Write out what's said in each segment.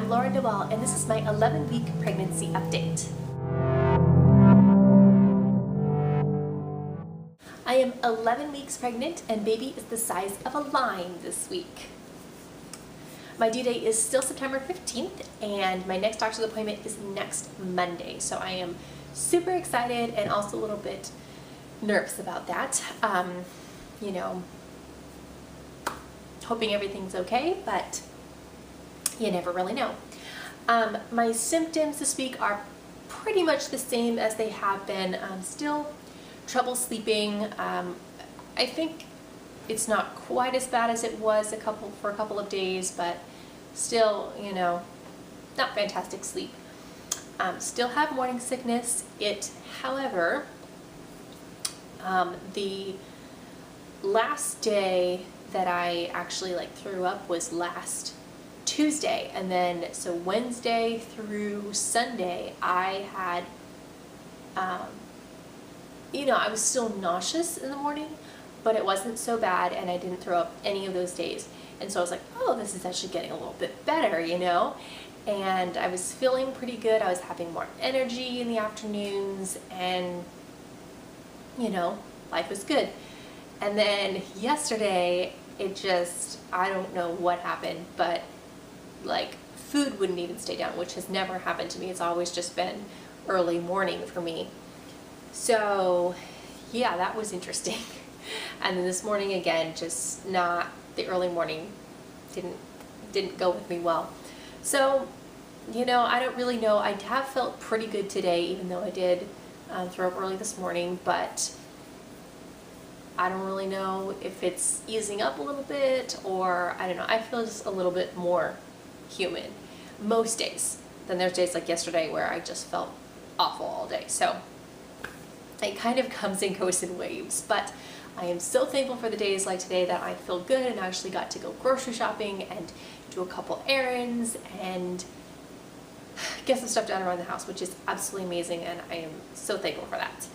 I'm Noelle, and this is my 11-week pregnancy update. I am 11 weeks pregnant, and baby is the size of a lime this week. My due date is still September 15th, and my next doctor's appointment is next Monday. So I am super excited and also a little bit nervous about that. You know, hoping everything's okay, but you never really know. My symptoms this week are pretty much the same as they have been. Still trouble sleeping. I think it's not quite as bad as it was for a couple of days, but still, you know, not fantastic sleep. Still have morning sickness. However, the last day that I actually threw up was last Tuesday, and then so Wednesday through Sunday I had you know, I was still nauseous in the morning, but it wasn't so bad, and I didn't throw up any of those days. And so I was like, oh, this is actually getting a little bit better, you know? And I was feeling pretty good. I was having more energy in the afternoons, and, you know, life was good. And then yesterday, I don't know what happened, but food wouldn't even stay down, which has never happened to me. It's always just been early morning for me. So yeah, that was interesting. And then this morning again, just not, the early morning didn't go with me well. So, you know, I don't really know. I have felt pretty good today, even though I did throw up early this morning, but I don't really know if it's easing up a little bit, or I don't know. I feel just a little bit more human most days. Then there's days like yesterday where I just felt awful all day. So it kind of comes and goes in waves, but I am so thankful for the days like today that I feel good and actually got to go grocery shopping and do a couple errands and get some stuff done around the house, which is absolutely amazing, and I am so thankful for that.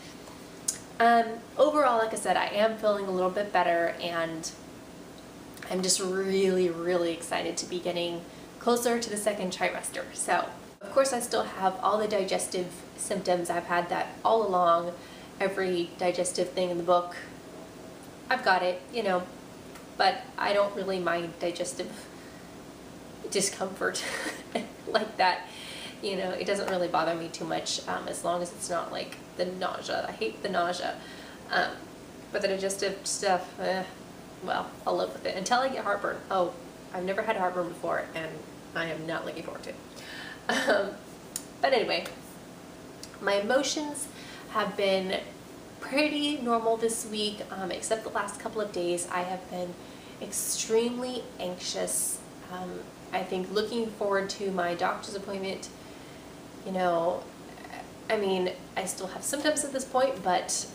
Overall, like I said, I am feeling a little bit better, and I'm just really, really excited to be getting closer to the second trimester. So, of course, I still have all the digestive symptoms. I've had that all along. Every digestive thing in the book, I've got it, you know, but I don't really mind digestive discomfort like that. You know, it doesn't really bother me too much, as long as it's not like the nausea. I hate the nausea. But the digestive stuff, well, I'll live with it until I get heartburn. Oh, I've never had heartburn before, and I am not looking forward to it. But anyway, my emotions have been pretty normal this week, except the last couple of days. I have been extremely anxious. I think looking forward to my doctor's appointment. You know, I mean, I still have symptoms at this point, but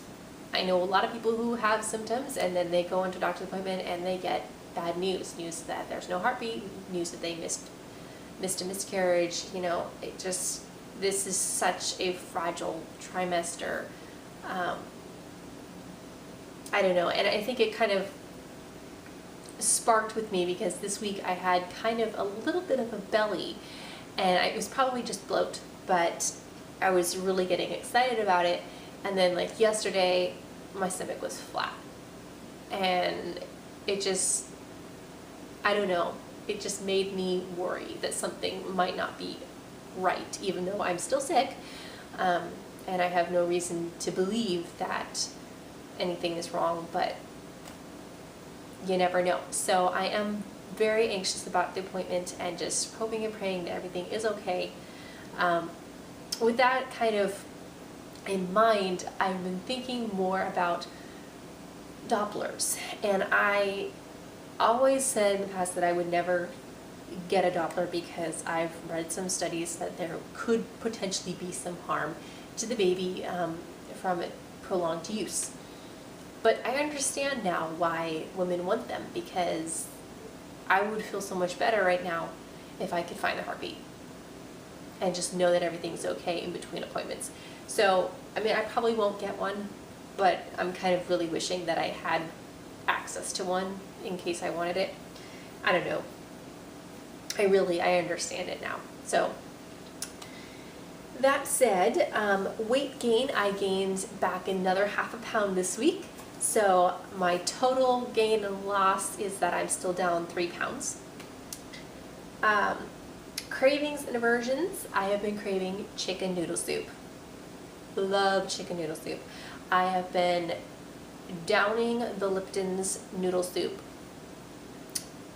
I know a lot of people who have symptoms and then they go into a doctor's appointment and they get bad news that there's no heartbeat, news that they missed a miscarriage. You know, this is such a fragile trimester. I don't know, and I think it kind of sparked with me because this week I had kind of a little bit of a belly, and it was probably just bloat, but I was really getting excited about it. And then yesterday, my stomach was flat, and it just, I don't know, it just made me worry that something might not be right, even though I'm still sick, and I have no reason to believe that anything is wrong, but you never know. So I am very anxious about the appointment and just hoping and praying that everything is okay. With that kind of in mind, I've been thinking more about Dopplers, and I always said in the past that I would never get a Doppler because I've read some studies that there could potentially be some harm to the baby from prolonged use. But I understand now why women want them, because I would feel so much better right now if I could find the heartbeat and just know that everything's okay in between appointments. So, I mean, I probably won't get one, but I'm kind of really wishing that I had access to one in case I wanted it. I don't know. I understand it now. So that said, weight gain, I gained back another ½ pound this week. So my total gain and loss is that I'm still down 3 pounds. Cravings and aversions, I have been craving chicken noodle soup. Love chicken noodle soup. I have been downing the Lipton's noodle soup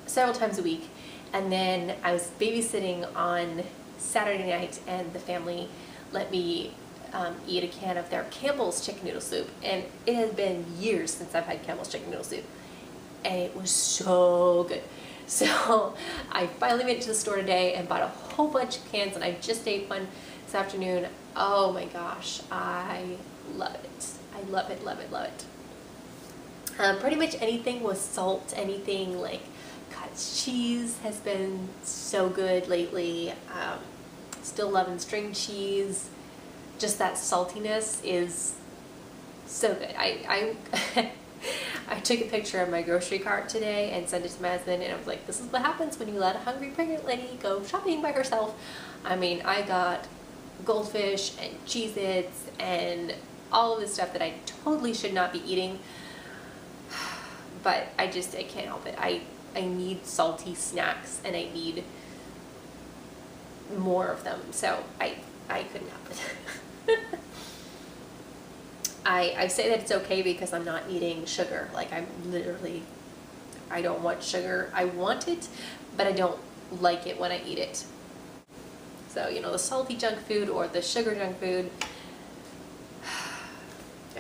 several times a week, and then I was babysitting on Saturday night and the family let me eat a can of their Campbell's chicken noodle soup, and it has been years since I've had Campbell's chicken noodle soup, and it was so good. So I finally went to the store today and bought a whole bunch of cans, and I just ate one this afternoon. Oh my gosh, I love it. I love it, love it, love it. Pretty much anything with salt, anything like cottage cheese has been so good lately. Still loving string cheese. Just that saltiness is so good. I took a picture of my grocery cart today and sent it to my husband, and I was like, this is what happens when you let a hungry pregnant lady go shopping by herself. I mean, I got goldfish and Cheez-Its and all of this stuff that I totally should not be eating, but I can't help it. I need salty snacks, and I need more of them, so I couldn't help it. I say that it's okay because I'm not eating sugar. Like, I don't want sugar. I want it, but I don't like it when I eat it. So, you know, the salty junk food or the sugar junk food,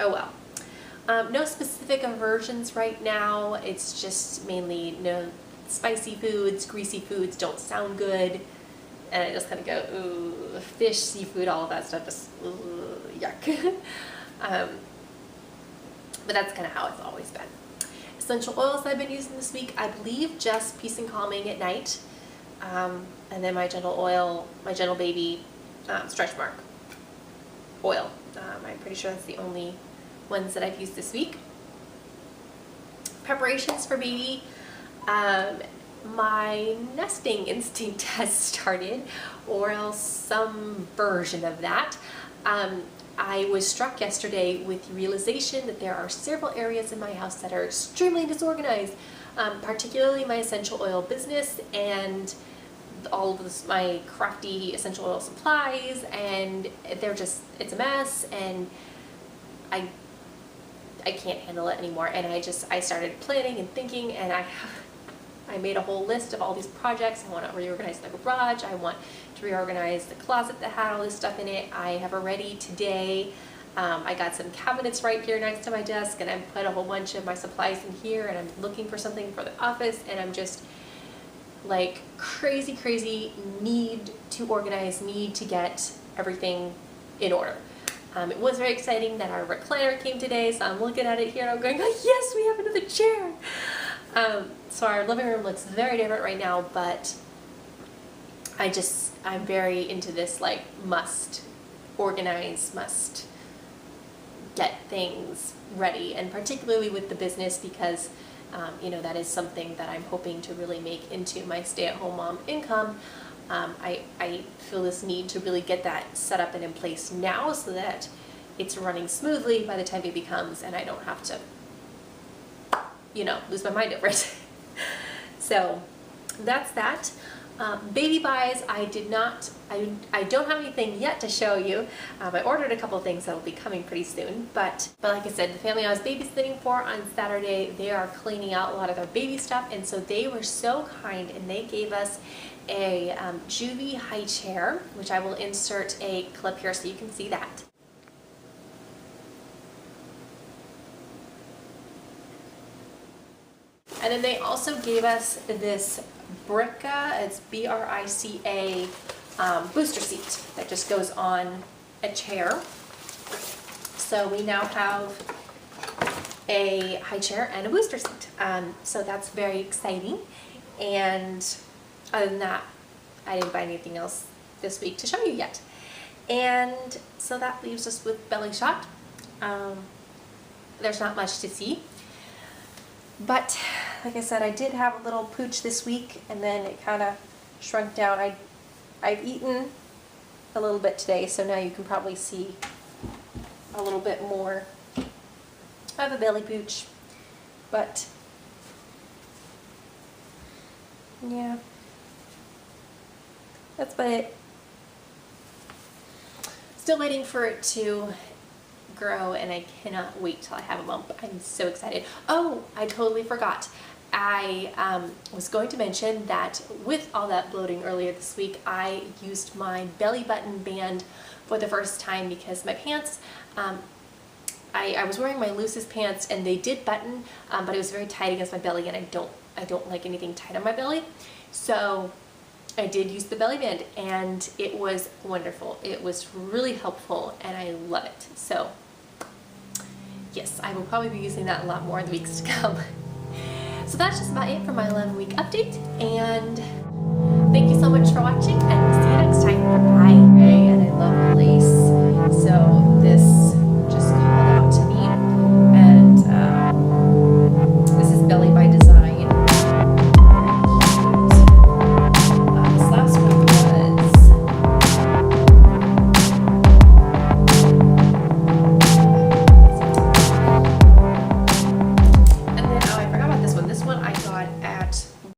oh well. No specific aversions right now. It's just mainly no spicy foods, greasy foods don't sound good. And I just kind of go, ooh, fish, seafood, all of that stuff, just yuck. But that's kind of how it's always been. Essential oils I've been using this week, I believe just Peace and Calming at night. And then my Gentle Baby Stretch Mark oil. I'm pretty sure that's the only ones that I've used this week. Preparations for baby. My nesting instinct has started, or else some version of that. I was struck yesterday with the realization that there are several areas in my house that are extremely disorganized, particularly my essential oil business and all of this, my crafty essential oil supplies, and it's a mess, and I can't handle it anymore. And I started planning and thinking, and I made a whole list of all these projects. I want to reorganize the garage. I want to reorganize the closet that had all this stuff in it. I have already today, I got some cabinets right here next to my desk, and I put a whole bunch of my supplies in here, and I'm looking for something for the office, and I'm just like crazy need to organize, need to get everything in order. It was very exciting that our recliner came today, so I'm looking at it here and I'm going, oh yes, we have another chair. So our living room looks very different right now, but I'm very into this, like, must organize, must get things ready, and particularly with the business because, you know, that is something that I'm hoping to really make into my stay-at-home mom income. I feel this need to really get that set up and in place now so that it's running smoothly by the time baby comes and I don't have to, you know, lose my mind over it. So that's that. Baby buys, I don't have anything yet to show you. I ordered a couple things that will be coming pretty soon, but like I said, the family I was babysitting for on Saturday, they are cleaning out a lot of their baby stuff, and so they were so kind and they gave us a Juvie high chair, which I will insert a clip here so you can see that. And then they also gave us this Brica, it's B-R-I-C-A, booster seat that just goes on a chair. So we now have a high chair and a booster seat. So that's very exciting. And other than that, I didn't buy anything else this week to show you yet. And so that leaves us with Belly Shot. There's not much to see. But like I said, I did have a little pooch this week, and then it kind of shrunk down. I've eaten a little bit today, so now you can probably see a little bit more. I have a belly pooch, but yeah, that's about it. Still waiting for it to grow, and I cannot wait till I have a bump. I'm so excited. Oh, I totally forgot. I was going to mention that with all that bloating earlier this week, I used my belly button band for the first time because my pants, I was wearing my loosest pants and they did button, but it was very tight against my belly, and I don't like anything tight on my belly. So I did use the belly band, and it was wonderful. It was really helpful, and I love it. So yes, I will probably be using that a lot more in the weeks to come. So that's just about it for my 11-week update, and thank you so much for watching, and we'll see you next time. Bye.